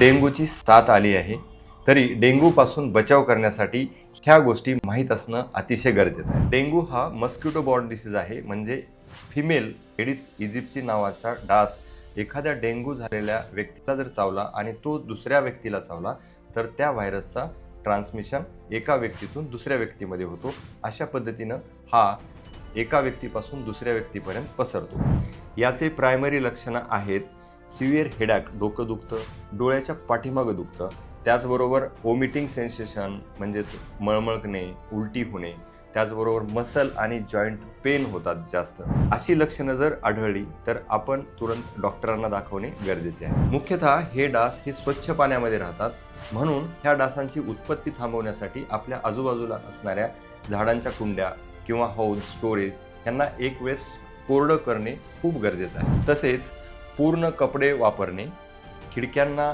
डेंग्यूची साथ आली आहे, तरी डेंग्यूपासून बचाव करण्यासाठी ह्या गोष्टी माहीत असणं अतिशय गरजेचं आहे. डेंग्यू हा मस्किटो बॉर्न डिसीज आहे, म्हणजे फिमेल एडिस इजिप्सी नावाचा डास एखाद्या डेंग्यू झालेल्या व्यक्तीला जर चावला आणि तो दुसऱ्या व्यक्तीला चावला तर त्या व्हायरसचा ट्रान्समिशन एका व्यक्तीतून दुसऱ्या व्यक्तीमध्ये होतो. अशा पद्धतीनं हा एका व्यक्तीपासून दुसऱ्या व्यक्तीपर्यंत पसरतो. याचे प्रायमरी लक्षणं आहेत सिव्हिअर हेडॅक, डोकं दुखतं, डोळ्याच्या पाठीमागं दुखतं, त्याचबरोबर वॉमिटिंग सेन्सेशन म्हणजेच मळमळणे, उलटी होणे, त्याचबरोबर मसल आणि जॉईंट पेन होतात जास्त. अशी लक्षणं जर आढळली तर आपण तुरंत डॉक्टरांना दाखवणे गरजेचे आहे. मुख्यतः हे डास हे स्वच्छ पाण्यामध्ये राहतात, म्हणून ह्या डासांची उत्पत्ती थांबवण्यासाठी आपल्या आजूबाजूला असणाऱ्या झाडांच्या कुंड्या किंवा हौद, स्टोरेज यांना एक वेळेस कोरडं करणे खूप गरजेचं आहे. तसेच पूर्ण कपडे वापरणे, खिडक्यांना